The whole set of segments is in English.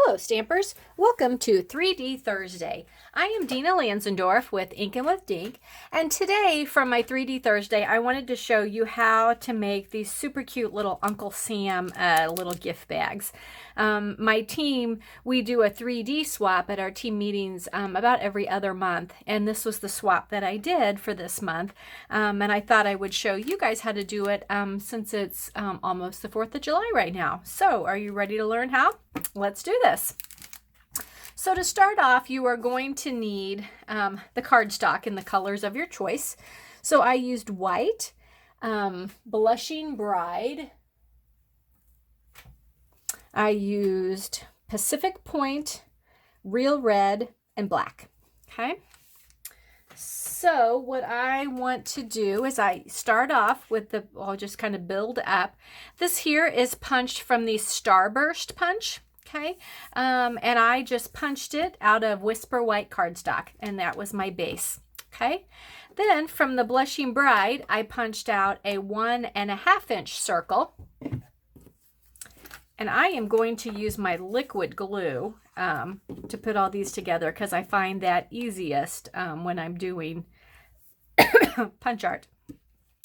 Hello Stampers, welcome to 3D Thursday. I am Dina Lanzendorf with Inkin' with Dink, and today from my 3D Thursday I wanted to show you how to make these super cute little Uncle Sam little gift bags. My team, we do a 3D swap at our team meetings about every other month, and this was the swap that I did for this month, and I thought I would show you guys how to do it since it's almost the 4th of July right now. So are you ready to learn how? Let's do this. So to start off, you are going to need the cardstock in the colors of your choice. So I used white, Blushing Bride. I used Pacific Point, Real Red, and Black. Okay. So what I want to do is I start off with the, I'll just kind of build up. This here is punched from the Starburst punch. Okay, and I just punched it out of Whisper White cardstock, and that was my base. Okay, then from the Blushing Bride, I punched out a 1.5 inch circle, and I am going to use my liquid glue to put all these together because I find that easiest when I'm doing punch art.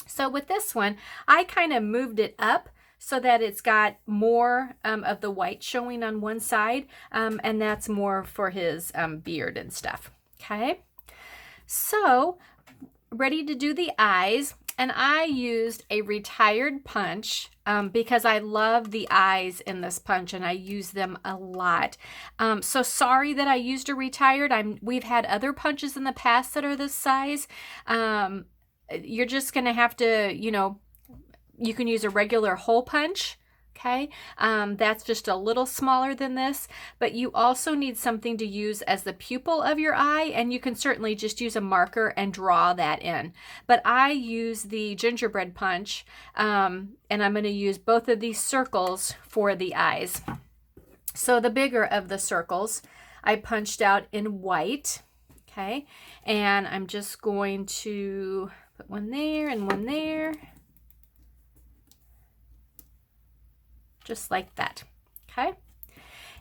So with this one, I kind of moved it up so that it's got more of the white showing on one side, and that's more for his beard and stuff. Okay, so ready to do the eyes, and I used a retired punch because I love the eyes in this punch and I use them a lot. So sorry that I used a retired. We've had other punches in the past that are this size. You're just gonna have to, you can use a regular hole punch, okay? That's just a little smaller than this, but you also need something to use as the pupil of your eye, and you can certainly just use a marker and draw that in. But I use the gingerbread punch, and I'm going to use both of these circles for the eyes. So the bigger of the circles, I punched out in white, okay? And I'm just going to put one there and one there. Just like that. Okay.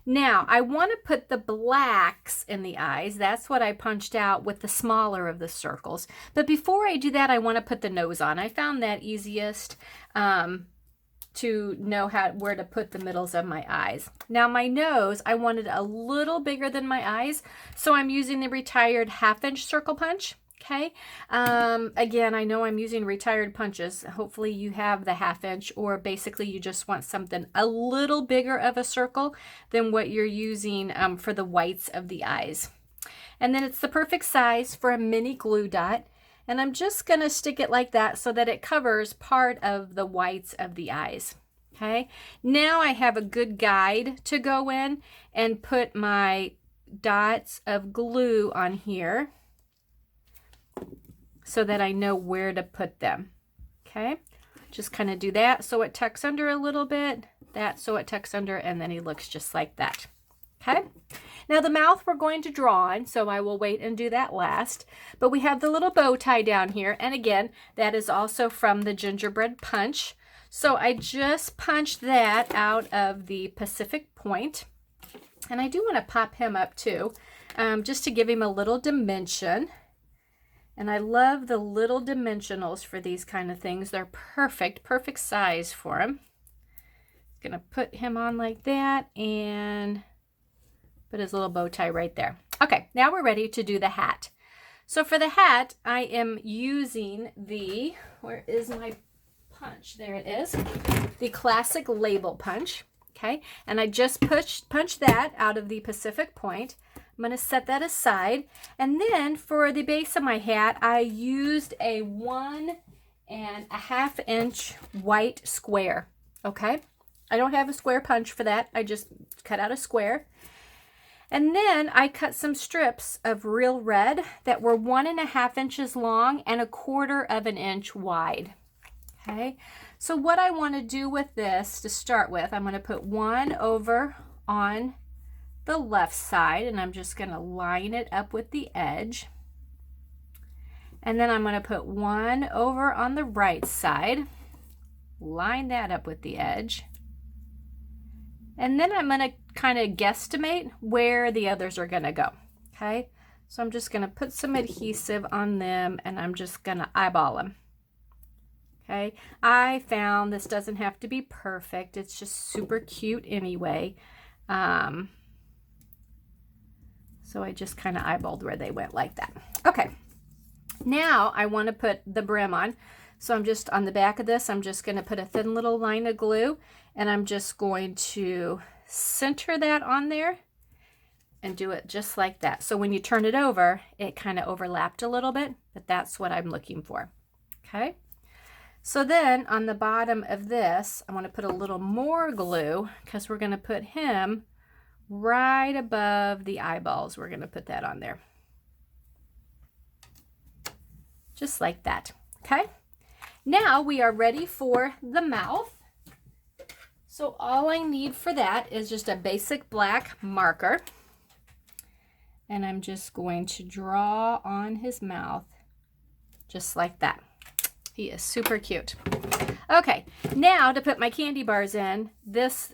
Now I want to put the blacks in the eyes. That's what I punched out with the smaller of the circles. But before I do that, I want to put the nose on. I found that easiest to know where to put the middles of my eyes. Now my nose, I wanted a little bigger than my eyes, so I'm using the retired 1/2 inch circle punch. Okay, again, I know I'm using retired punches. Hopefully you have the 1/2 inch, or basically you just want something a little bigger of a circle than what you're using for the whites of the eyes. And then it's the perfect size for a mini glue dot. And I'm just going to stick it like that so that it covers part of the whites of the eyes. Okay, now I have a good guide to go in and put my dots of glue on here, so that I know where to put them. Okay, just kind of do that so it tucks under a little bit, that so it tucks under, and then he looks just like that. Okay, now the mouth we're going to draw on, so I will wait and do that last. But we have the little bow tie down here, and again, that is also from the gingerbread punch. So I just punched that out of the Pacific Point, and I do want to pop him up too, just to give him a little dimension. And I love the little dimensionals for these kind of things. They're perfect size for him. Gonna put him on like that and put his little bow tie right there. Okay, now we're ready to do the hat. So for the hat, I am using the, where is my punch? There it is. The classic label punch. Okay, and I just punched that out of the Pacific Point. I'm going to set that aside. And then for the base of my hat, I used a 1.5 inch white square. Okay, I don't have a square punch for that. I just cut out a square. And then I cut some strips of Real Red that were 1.5 inches long and 1/4 inch wide. Okay, so what I want to do with this to start with, I'm going to put one over on the left side, and I'm just going to line it up with the edge. And then I'm going to put one over on the right side, line that up with the edge, And then I'm going to kind of guesstimate where the others are going to go. Okay, so I'm just going to put some adhesive on them and I'm just going to eyeball them. Okay, I found this doesn't have to be perfect. It's just super cute anyway. So I just kind of eyeballed where they went like that. Okay, now I want to put the brim on. So I'm just on the back of this, I'm just going to put a thin little line of glue and I'm just going to center that on there and do it just like that. So when you turn it over, it kind of overlapped a little bit, but that's what I'm looking for. Okay. So then on the bottom of this, I want to put a little more glue because we're going to put him right above the eyeballs. We're going to put that on there. Just like that. Okay. Now we are ready for the mouth. So all I need for that is just a basic black marker. And I'm just going to draw on his mouth just like that. He is super cute. Okay, now to put my candy bars in,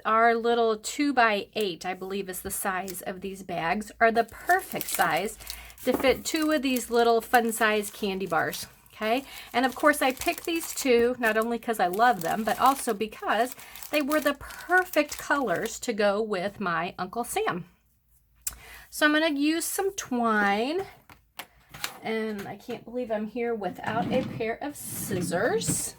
our little 2x8, I believe is the size of these bags, are the perfect size to fit 2 of these little fun size candy bars. Okay, and of course I picked these 2 not only because I love them, but also because they were the perfect colors to go with my Uncle Sam. So I'm going to use some twine, and I can't believe I'm here without a pair of scissors.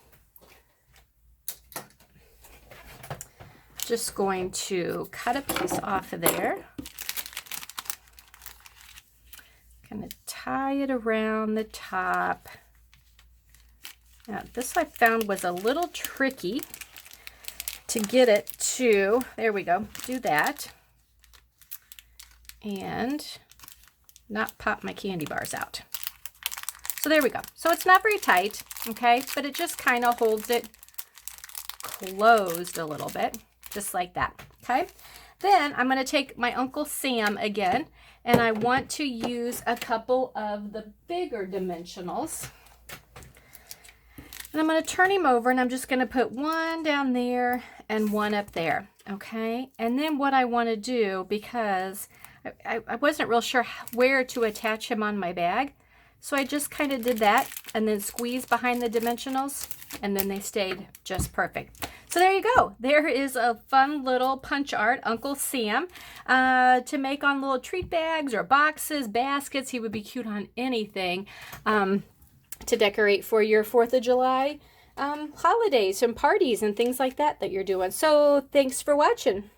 Just going to cut a piece off of there. Kind of tie it around the top. Now, this I found was a little tricky to get it to, there we go, do that. And not pop my candy bars out. So there we go. So it's not very tight, okay, but it just kind of holds it closed a little bit, just like that, okay? Then I'm going to take my Uncle Sam again, and I want to use a couple of the bigger dimensionals. And I'm going to turn him over, and I'm just going to put one down there and one up there, okay? And then what I want to do, because I wasn't real sure where to attach him on my bag, so I just kind of did that and then squeezed behind the dimensionals, and then they stayed just perfect. So there you go. There is a fun little punch art Uncle Sam to make on little treat bags or boxes, baskets. He would be cute on anything to decorate for your 4th of July holidays and parties and things like that you're doing. So thanks for watching.